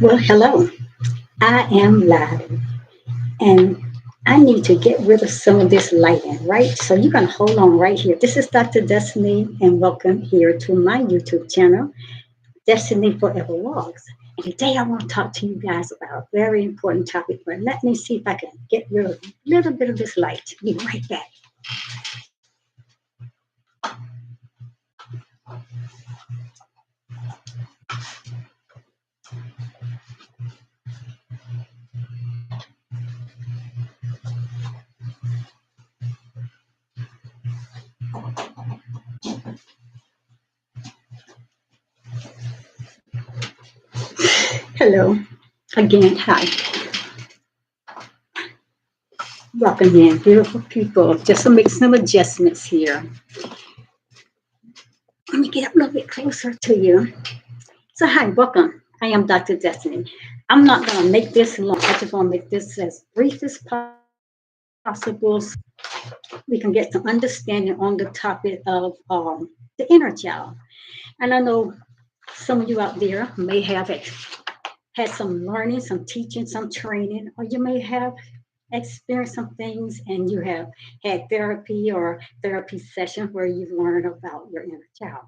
Well, hello. I am live and I need to get rid of some of this lighting, right? So you're going to hold on right here. This is Dr. Destiny, and welcome here to my YouTube channel, Destiny Forever Walks. And today I want to talk to you guys about a very important topic, but let me see if I can get rid of a little bit of this light. Be right back. Hello. Again, hi. Welcome in, beautiful people. Just to make some adjustments here. Let me get a little bit closer to you. So, hi, welcome. I am Dr. Destiny. I'm not going to make this long. I just want to make this as brief as possible so we can get some understanding on the topic of the inner child. And I know some of you out there may have had some learning, some teaching, some training, or you may have experienced some things and you have had therapy or therapy sessions where you've learned about your inner child.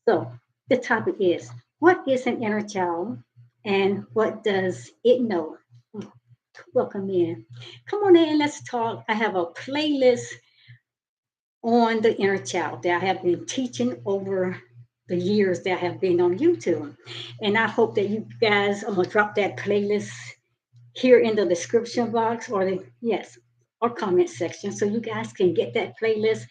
So the topic is, what is an inner child and what does it know? Welcome in. Come on in, let's talk. I have a playlist on the inner child that I have been teaching over the years that I have been on YouTube. And I hope that you guys, I'm going to drop that playlist here in the description box or comment section so you guys can get that playlist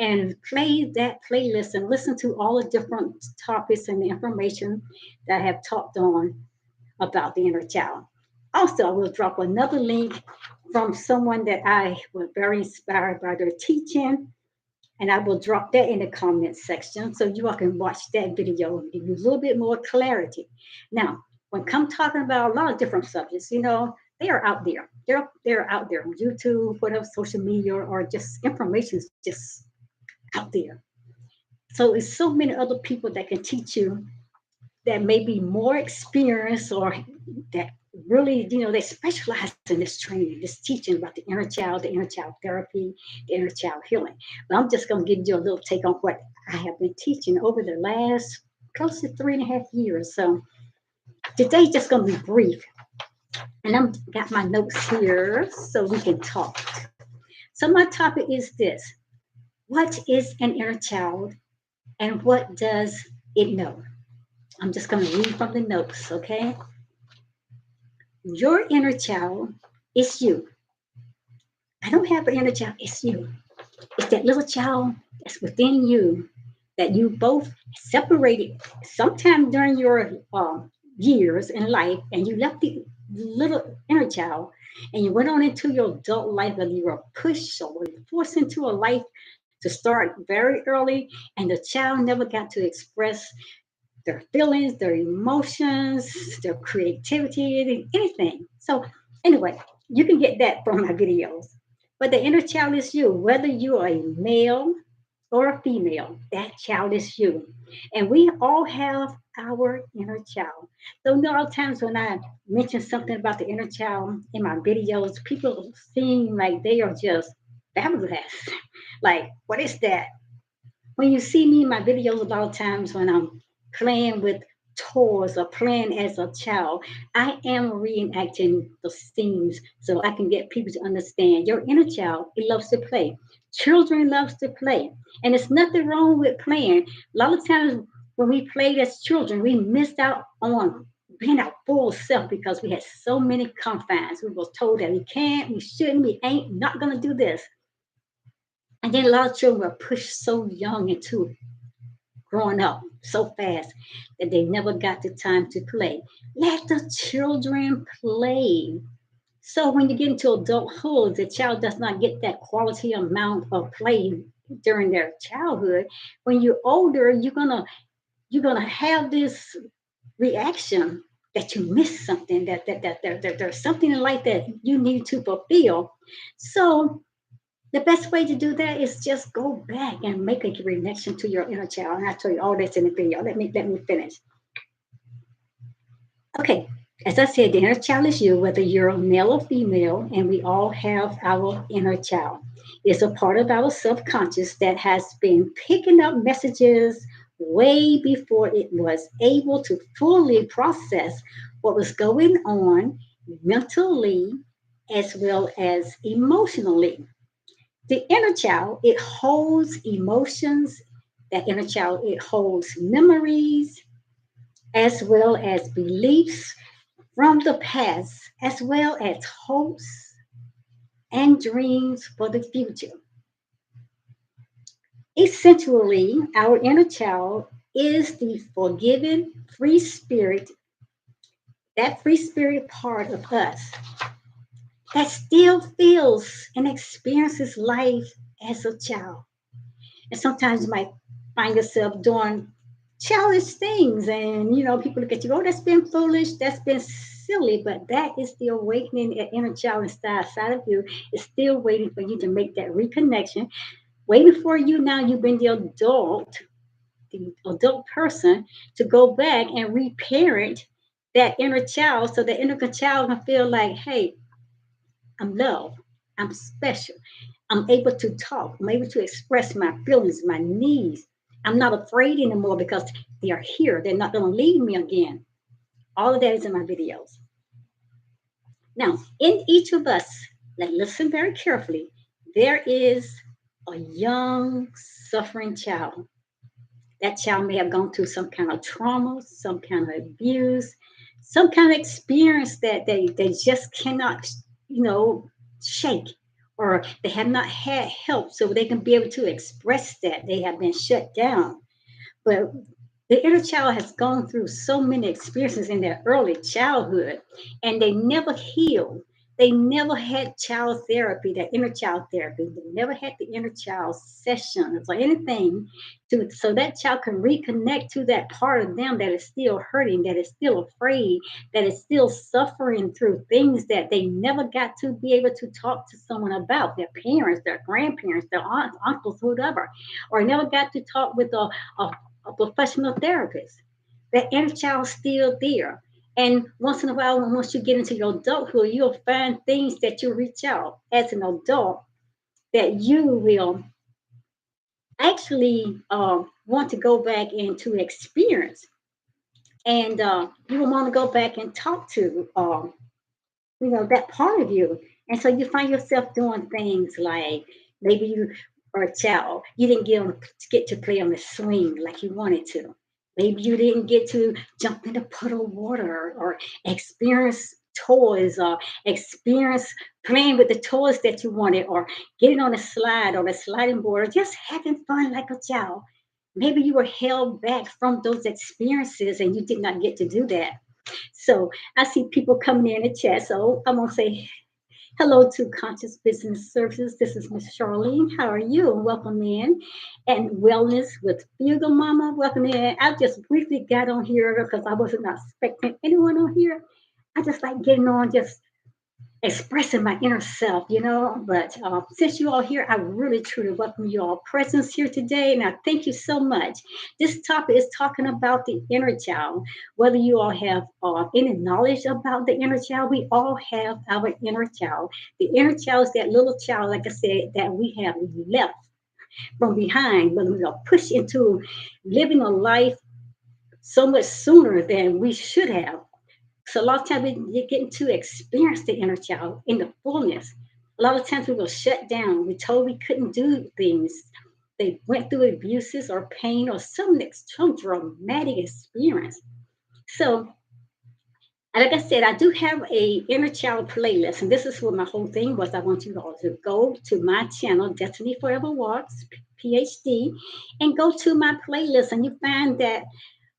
and play that playlist and listen to all the different topics and the information that I have talked on about the inner child. Also, I will drop another link from someone that I was very inspired by their teaching, and I will drop that in the comment section so you all can watch that video and give you a little bit more clarity. Now, when come talking about a lot of different subjects, they are out there. They're out there on YouTube, whatever social media, or just information is just out there. So it's so many other people that can teach you that may be more experienced or that really, they specialize in this training, this teaching about the inner child therapy, the inner child healing. But I'm just going to give you a little take on what I have been teaching over the last close to 3.5 years. So today's just going to be brief. And I'm got my notes here so we can talk. So my topic is this: what is an inner child and what does it know? I'm just going to read from the notes, okay? Your inner child is you. I don't have an inner child, it's you. It's that little child that's within you that you both separated sometime during your years in life, and you left the little inner child and you went on into your adult life, and you were pushed or forced into a life to start very early, and the child never got to express their feelings, their emotions, their creativity, anything. So, anyway, you can get that from my videos. But the inner child is you, whether you are a male or a female, that child is you. And we all have our inner child. So, a lot of times when I mention something about the inner child in my videos, people seem like they are just fabulous. Like, what is that? When you see me in my videos, a lot of times when I'm playing with toys or playing as a child, I am reenacting the scenes so I can get people to understand your inner child, it loves to play. Children loves to play. And there's nothing wrong with playing. A lot of times when we played as children, we missed out on being our full self because we had so many confines. We were told that we can't, we shouldn't, we ain't not gonna do this. And then a lot of children were pushed so young into growing up so fast that they never got the time to play. Let the children play. So when you get into adulthood, the child does not get that quality amount of play during their childhood. When you're older, you're gonna have this reaction that you missed something, that there's something in life that you need to fulfill. So the best way to do that is just go back and make a connection to your inner child. And I'll tell you all this in the video. Let me finish. Okay. As I said, the inner child is you, whether you're a male or female, and we all have our inner child. It's a part of our subconscious that has been picking up messages way before it was able to fully process what was going on mentally as well as emotionally. The inner child, it holds emotions. That inner child, it holds memories as well as beliefs from the past, as well as hopes and dreams for the future. Essentially, our inner child is the forgiven free spirit, that free spirit part of us that still feels and experiences life as a child. And sometimes you might find yourself doing childish things, and people look at you, oh, that's been foolish, that's been silly, but that is the awakening that inner child inside of you is still waiting for you to make that reconnection, waiting for you now. You've been the adult person to go back and reparent that inner child so the inner child can feel like, hey, I'm loved, I'm special, I'm able to talk, I'm able to express my feelings, my needs. I'm not afraid anymore because they are here. They're not going to leave me again. All of that is in my videos. Now, in each of us, like listen very carefully, there is a young suffering child. That child may have gone through some kind of trauma, some kind of abuse, some kind of experience that they just cannot, you know, shake, or they have not had help so they can be able to express that. They have been shut down. But the inner child has gone through so many experiences in their early childhood, and they never healed. They never had child therapy, that inner child therapy. They never had the inner child sessions or anything so that child can reconnect to that part of them that is still hurting, that is still afraid, that is still suffering through things that they never got to be able to talk to someone about, their parents, their grandparents, their aunts, uncles, whatever, or never got to talk with a a professional therapist. That inner child's still there. And once in a while, once you get into your adulthood, you'll find things that you reach out as an adult that you will actually want to go back into experience. And you will want to go back and talk to that part of you. And so you find yourself doing things like maybe you are a child, you didn't get to play on the swing like you wanted to. Maybe you didn't get to jump in a puddle of water or experience toys or experience playing with the toys that you wanted or getting on a slide or a sliding board or just having fun like a child. Maybe you were held back from those experiences and you did not get to do that. So I see people coming in the chat. So I'm gonna say hello to Conscious Business Services. This is Miss Charlene. How are you? Welcome in. And Wellness with Fugal Mama. Welcome in. I just briefly got on here because I wasn't expecting anyone on here. I just like getting on, just expressing my inner self, But since you all here, I really truly welcome you all presence here today, and I thank you so much. This topic is talking about the inner child. Whether you all have any knowledge about the inner child, we all have our inner child. The inner child is that little child, like I said, that we have left from behind when we are pushed into living a life so much sooner than we should have. So a lot of times we get to experience the inner child in the fullness. A lot of times we were shut down. We told we couldn't do things. They went through abuses or pain or some dramatic experience. So, like I said, I do have a inner child playlist, and this is what my whole thing was. I want you all to go to my channel, Destiny Forever Walks, Ph.D., and go to my playlist, and you find that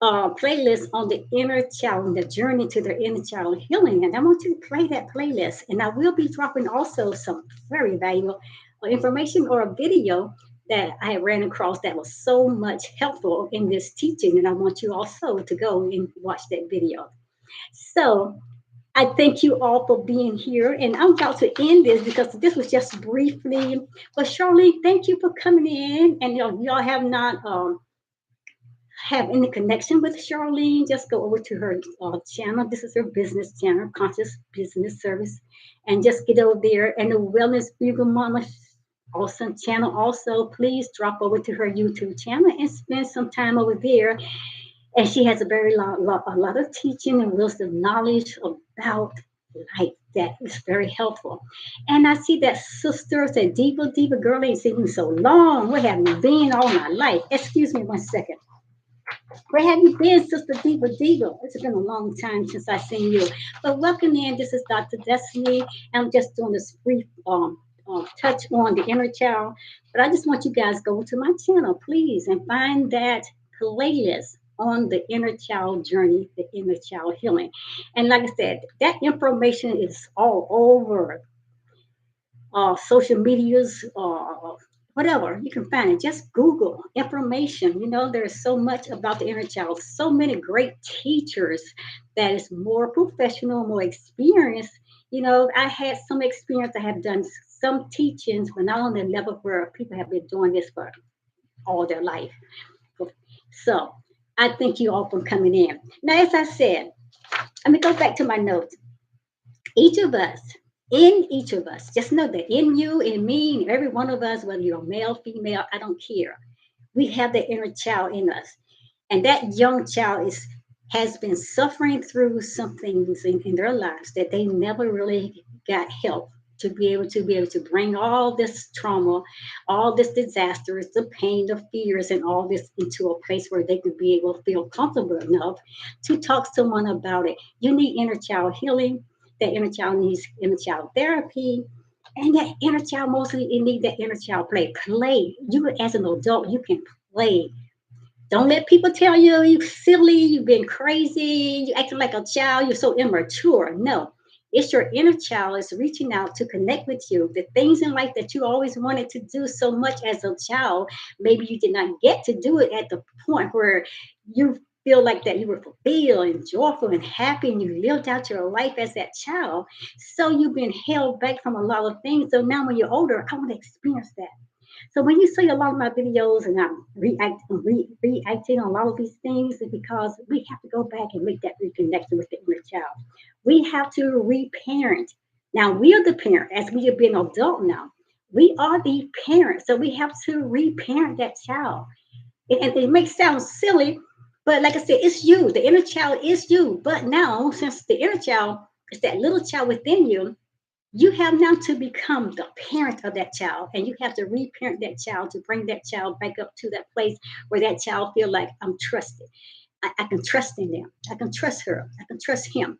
playlist on the inner child and the journey to the inner child healing. And I want you to play that playlist. And I will be dropping also some very valuable information or a video that I ran across that was so much helpful in this teaching. And I want you also to go and watch that video. So I thank you all for being here. And I'm about to end this because this was just briefly. But Charlene, thank you for coming in. And y'all have not have any connection with Charlene, just go over to her channel. This is her business channel, Conscious Business Service, and just get over there. And the Wellness Bugle Mama awesome channel also, please drop over to her YouTube channel and spend some time over there. And she has a very a lot of teaching and wisdom knowledge about life that is very helpful. And I see that sister said, Diva girl, ain't seen you so long. Where have you been all my life? Excuse me 1 second. Where have you been, Sister Diva? It's been a long time since I've seen you. But welcome in. This is Dr. Destiny. I'm just doing this brief touch on the inner child. But I just want you guys go to my channel, please, and find that playlist on the inner child journey, the inner child healing. And like I said, that information is all over social medias, whatever you can find it. Just Google information. You know, there's so much about the inner child. So many great teachers that is more professional, more experienced. You know, I had some experience. I have done some teachings, but not on the level where people have been doing this for all their life. So I thank you all for coming in. Now, as I said, let me go back to my notes. Each of us, in each of us, just know that in you, in me, in every one of us, whether you're male, female, I don't care. We have the inner child in us. And that young child has been suffering through some things in their lives that they never really got help to be able to bring all this trauma, all this disasters, the pain, the fears, and all this into a place where they could be able to feel comfortable enough to talk to someone about it. You need inner child healing. That inner child needs inner child therapy. And that inner child mostly it needs that inner child play. Play. You as an adult, you can play. Don't let people tell you you silly, you've been crazy, you acting like a child, you're so immature. No, it's your inner child is reaching out to connect with you. The things in life that you always wanted to do so much as a child, maybe you did not get to do it at the point where you feel like that you were fulfilled and joyful and happy and you lived out your life as that child. So you've been held back from a lot of things. So now when you're older, I want to experience that. So when you see a lot of my videos and I'm reacting on a lot of these things, it's because we have to go back and make that reconnection with the inner child. We have to reparent. Now we are the parent, as we have been adult now. We are the parent, so we have to reparent that child. And it may sound silly, but like I said, it's you. The inner child is you. But now, since the inner child is that little child within you, you have now to become the parent of that child, and you have to reparent that child to bring that child back up to that place where that child feel like I'm trusted. I can trust in them. I can trust her. I can trust him.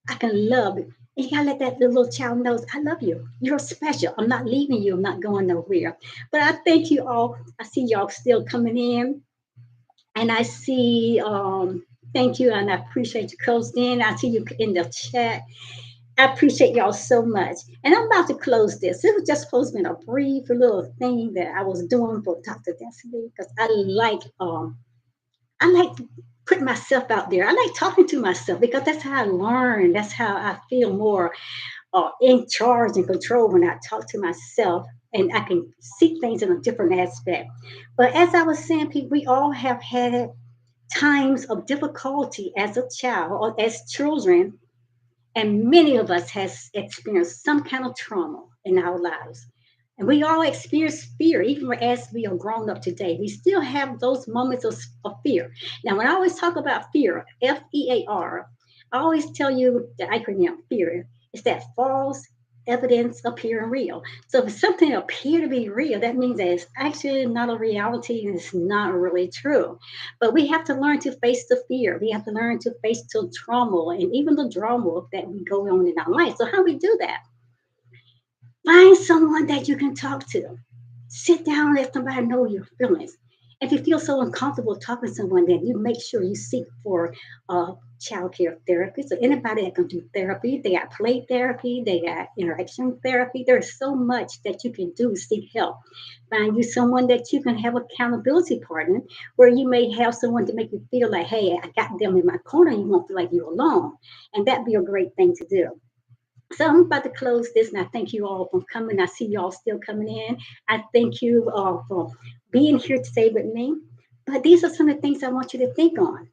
I can love it. And you gotta let that little child knows I love you. You're special. I'm not leaving you. I'm not going nowhere. But I thank you all. I see y'all still coming in, and I see. Thank you, and I appreciate you, Coach Den. I see you in the chat. I appreciate y'all so much. And I'm about to close this. It was just supposed to be a brief little thing that I was doing for Dr. Destiny because I like putting myself out there. I like talking to myself because that's how I learn. That's how I feel more in charge and control when I talk to myself and I can see things in a different aspect. But as I was saying, people, we all have had times of difficulty as a child or as children, and many of us has experienced some kind of trauma in our lives. And we all experience fear, even as we are grown up today. We still have those moments of fear. Now, when I always talk about fear, FEAR, I always tell you the acronym fear is that false evidence appearing real. So if something appear to be real, that means that it's actually not a reality and it's not really true. But we have to learn to face the fear. We have to learn to face the trauma and even the drama that we go on in our life. So how we do that? Find someone that you can talk to. Sit down and let somebody know your feelings. If you feel so uncomfortable talking to someone, then you make sure you seek for child care therapy. So anybody that can do therapy, they got play therapy, they got interaction therapy. There's so much that you can do to seek help. Find you someone that you can have accountability partner, where you may have someone to make you feel like, hey, I got them in my corner. You won't feel like you're alone, and that'd be a great thing to do. So I'm about to close this, and I thank you all for coming. I see you all still coming in. I thank you all for being here today with me. But these are some of the things I want you to think on.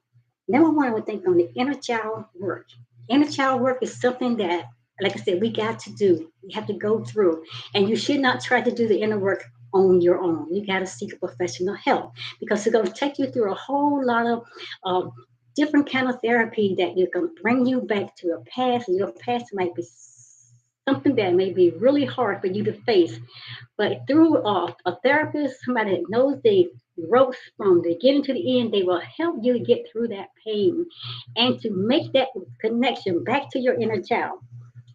Number one, I would think on the inner child work. Inner child work is something that, like I said, we got to do. We have to go through. And you should not try to do the inner work on your own. You got to seek professional help because it's going to take you through a whole lot of uh, different kind of therapy that you're going to bring you back to your past. And your past might be something that may be really hard for you to face, but through a therapist, somebody that knows the ropes from the beginning to the end, they will help you to get through that pain and to make that connection back to your inner child.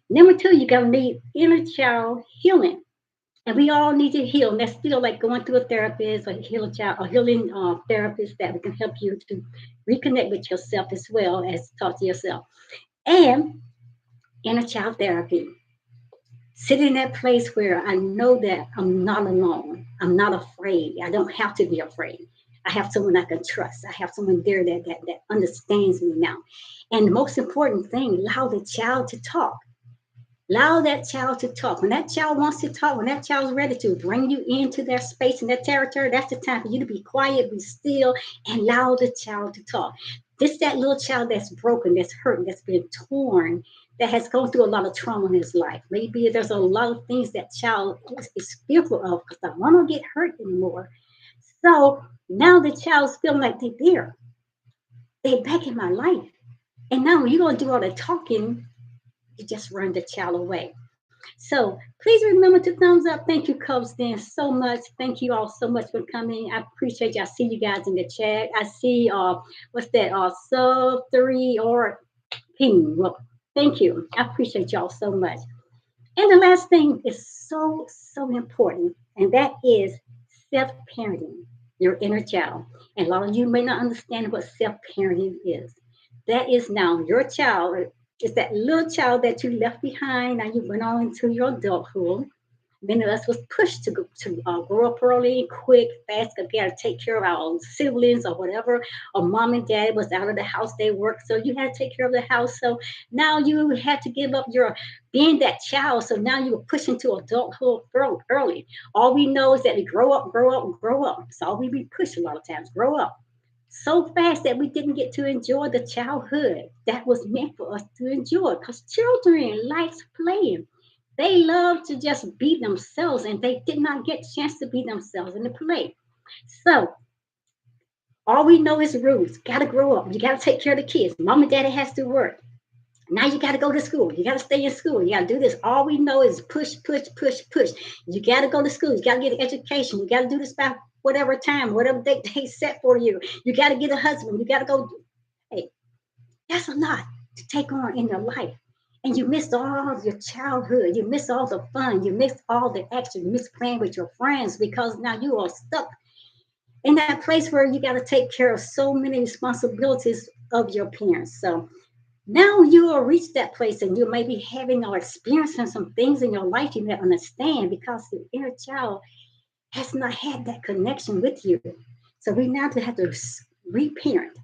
Number two, you're going to need inner child healing. And we all need to heal. And that's still like going through a therapist or heal a child or healing therapist that can help you to reconnect with yourself as well as talk to yourself. And inner child therapy. Sit in that place where I know that I'm not alone. I'm not afraid. I don't have to be afraid. I have someone I can trust. I have someone there that understands me now. And the most important thing, allow the child to talk. Allow that child to talk. When that child wants to talk, when that child's ready to bring you into their space and their territory, that's the time for you to be quiet, be still, and allow the child to talk. This that little child that's broken, that's hurt, that's been torn, that has gone through a lot of trauma in his life. Maybe there's a lot of things that child is fearful of because I want to get hurt anymore. So now the child's feeling like they're there. They're back in my life. And now when you're going to do all the talking, you just run the child away. So please remember to thumbs up. Thank you, Cubs Dan, so much. Thank you all so much for coming. I appreciate you. I see you guys in the chat. I see what's that? Sub 3 or ping. Well, thank you. I appreciate y'all so much. And the last thing is so, so important, and that is self-parenting, your inner child. And a lot of you may not understand what self-parenting is. That is now your child, is that little child that you left behind. Now you went on into your adulthood. Many of us was pushed to grow up early, quick, fast, because we had to take care of our siblings or whatever. Or mom and dad was out of the house, they worked, so you had to take care of the house. So now you had to give up your being that child. So now you were pushed into adulthood early. All we know is that we grow up, grow up, grow up. So all we be pushed a lot of times, grow up so fast that we didn't get to enjoy the childhood that was meant for us to enjoy because children likes playing. They love to just be themselves and they did not get a chance to be themselves in the play. So all we know is rules. Gotta grow up. You gotta take care of the kids. Mom and daddy has to work. Now you gotta go to school. You gotta stay in school. You gotta do this. All we know is push, push, push, push. You gotta go to school. You gotta get an education. You gotta do this by whatever time, whatever they set for you. You gotta get a husband. You gotta go. Hey, that's a lot to take on in your life. And you missed all of your childhood. You missed all the fun. You missed all the action. You missed playing with your friends because now you are stuck in that place where you got to take care of so many responsibilities of your parents. So now you will reach that place and you may be having or experiencing some things in your life you may understand because the inner child has not had that connection with you. So we now have to reparent.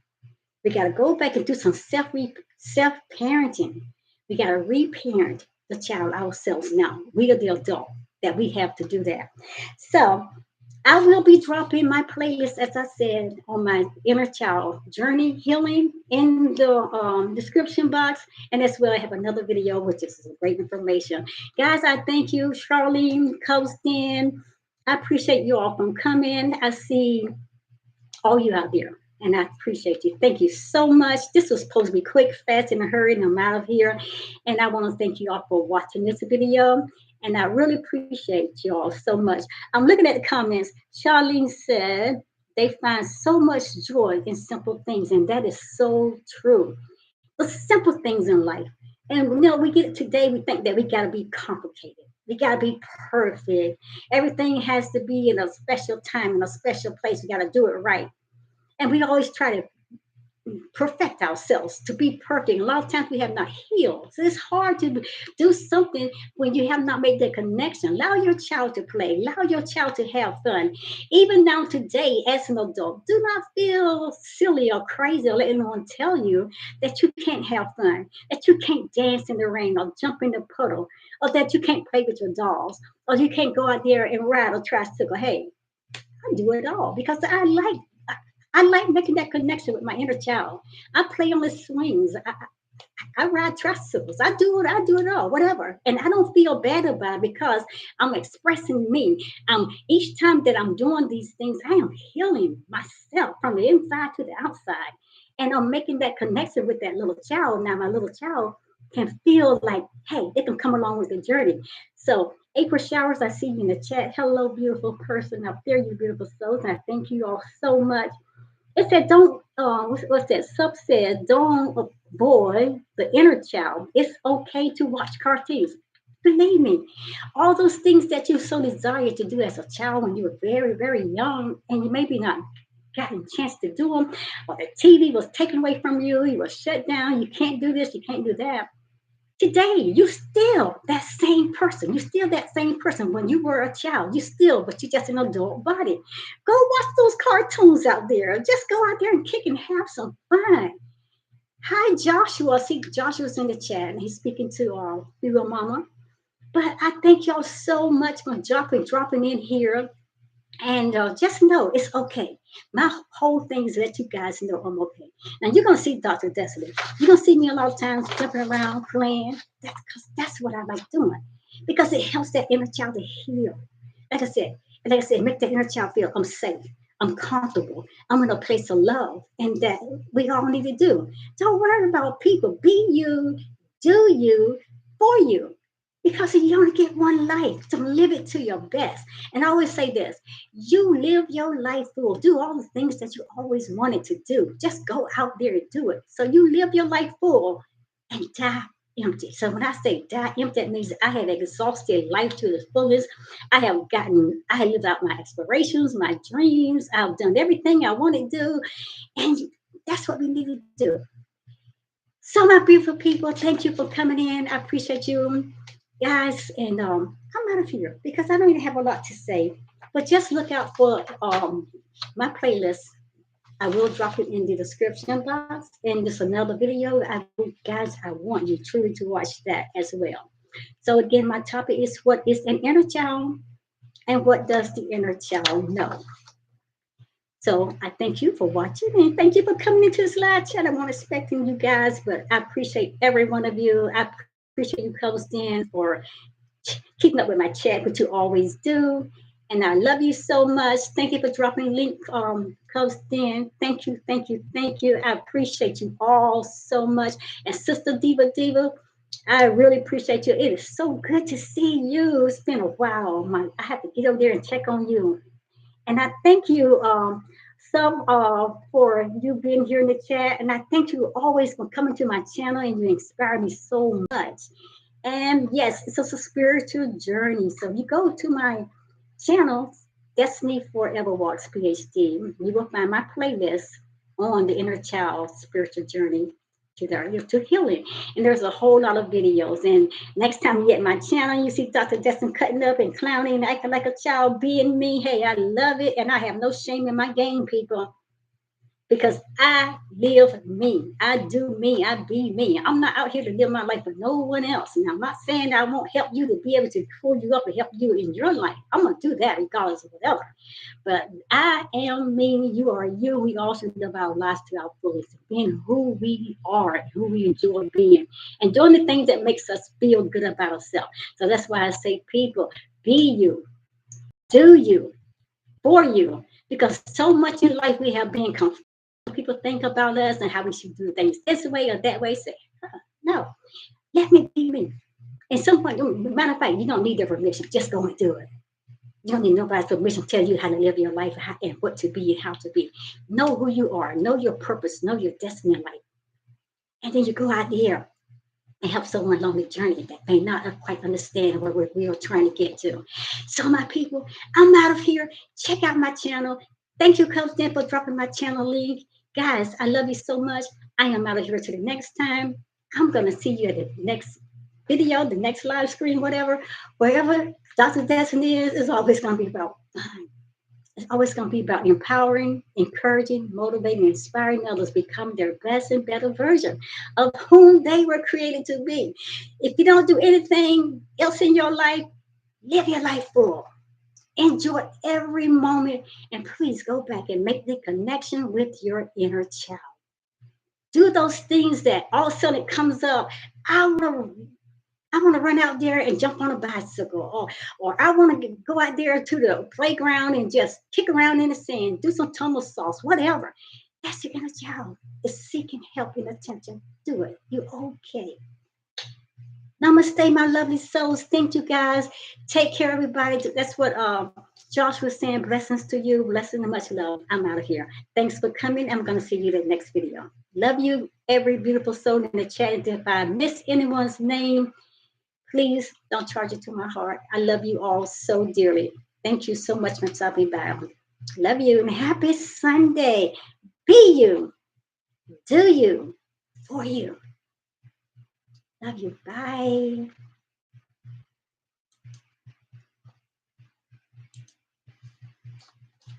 We got to go back and do some self parenting. We got to reparent the child ourselves now. We are the adult that we have to do that. So I will be dropping my playlist, as I said, on my inner child journey healing in the description box. And as well, I have another video, which is great information. Guys, I thank you, Charlene, Coastin. I appreciate you all from coming. I see all you out there. And I appreciate you. Thank you so much. This was supposed to be quick, fast, in a hurry, and I'm out of here. And I want to thank you all for watching this video. And I really appreciate you all so much. I'm looking at the comments. Charlene said they find so much joy in simple things. And that is so true. The simple things in life. And we get it today, we think that we got to be complicated. We got to be perfect. Everything has to be in a special time, in a special place. We got to do it right. And we always try to perfect ourselves to be perfect. A lot of times we have not healed. So it's hard to do something when you have not made that connection. Allow your child to play. Allow your child to have fun. Even now today, as an adult, do not feel silly or crazy or let anyone tell you that you can't have fun, that you can't dance in the rain or jump in the puddle, or that you can't play with your dolls, or you can't go out there and ride or tricycle. Hey, I do it all because I like making that connection with my inner child. I play on the swings. I ride tricycles. I do it all, whatever. And I don't feel bad about it because I'm expressing me. Each time that I'm doing these things, I am healing myself from the inside to the outside. And I'm making that connection with that little child. Now my little child can feel like, hey, they can come along with the journey. So April Showers, I see you in the chat. Hello, beautiful person out there, you beautiful souls. And I thank you all so much. It said, don't, what's that? Sub said, don't avoid the inner child. It's okay to watch cartoons. Believe me, all those things that you so desired to do as a child when you were very, very young, and you maybe not gotten a chance to do them, or the TV was taken away from you, you were shut down, you can't do this, you can't do that. Today, you still that same person. You still that same person when you were a child. You still, but you just an adult body. Go watch those cartoons out there. Just go out there and kick and have some fun. Hi, Joshua. See, Joshua's in the chat and he's speaking to Little Mama. But I thank y'all so much for dropping in here. And just know it's okay. My whole thing is let you guys know I'm okay. Now you're gonna see Dr. Destiny. You're gonna see me a lot of times jumping around, playing. That's because that's what I like doing. Because it helps that inner child to heal. Like I said, make that inner child feel I'm safe, I'm comfortable, I'm in a place of love, and that we all need to do. Don't worry about people. Be you, do you, for you. Because you only get one life, so live it to your best. And I always say this, you live your life full. Do all the things that you always wanted to do. Just go out there and do it. So you live your life full and die empty. So when I say die empty, that means I have exhausted life to the fullest. I have lived out my aspirations, my dreams. I've done everything I want to do. And that's what we need to do. So my beautiful people, thank you for coming in. I appreciate you guys. And I'm out of here because I don't even have a lot to say. But just look out for my playlist. I will drop it in the description box. And there's another video. Guys, I want you truly to watch that as well. So again, my topic is what is an inner child and what does the inner child know? So I thank you for watching and thank you for coming into this live chat. I wasn't expecting you guys, but I appreciate every one of you. I appreciate you, Coastin, for keeping up with my chat, which you always do. And I love you so much. Thank you for dropping link post in. Thank you, thank you, thank you. I appreciate you all so much. And Sister Diva, I really appreciate you. It is so good to see you. It's been a while. I have to get over there and check on you. And I thank you for you being here in the chat. And I thank you always for coming to my channel and you inspire me so much. And yes, it's a spiritual journey. So you go to my channel, Destiny Forever Walks Ph.D. You will find my playlist on the inner child spiritual journey to healing. And there's a whole lot of videos. And next time you get my channel, you see Dr. Destin cutting up and clowning and acting like a child, being me. Hey, I love it. And I have no shame in my game, people. Because I live me. I do me. I be me. I'm not out here to live my life for no one else. And I'm not saying I won't help you to be able to pull you up and help you in your life. I'm going to do that regardless of whatever. But I am me. You are you. We all should live our lives to our fullest. Being who we are, who we enjoy being. And doing the things that makes us feel good about ourselves. So that's why I say, people, be you. Do you. For you. Because so much in life we have been confused. People think about us and how we should do things this way or that way. Say, no, let me be me. And some point, matter of fact, you don't need their permission. Just go and do it. You don't need nobody's permission to tell you how to live your life and what to be and how to be. Know who you are. Know your purpose. Know your destiny in life. And then you go out there and help someone along the journey that may not quite understand where we are trying to get to. So my people, I'm out of here. Check out my channel. Thank you, Coach Dan, for dropping my channel link. Guys, I love you so much. I am out of here till the next time. I'm going to see you at the next video, the next live screen, whatever. Wherever Dr. Destiny is, it's always going to be about fun. It's always going to be about empowering, encouraging, motivating, inspiring others become their best and better version of whom they were created to be. If you don't do anything else in your life, live your life full. Enjoy every moment, and please go back and make the connection with your inner child. Do those things that all of a sudden it comes up. I want to I want to run out there and jump on a bicycle, or I want to go out there to the playground and just kick around in the sand, do some tumble salts, whatever. That's your inner child. It's seeking help and attention. Do it. You're okay. Namaste, my lovely souls. Thank you, guys. Take care, everybody. That's what Josh was saying. Blessings to you. Blessings and much love. I'm out of here. Thanks for coming. I'm going to see you in the next video. Love you, every beautiful soul in the chat. If I miss anyone's name, please don't charge it to my heart. I love you all so dearly. Thank you so much for stopping by. Love you and happy Sunday. Be you, do you, for you. Love you. Bye.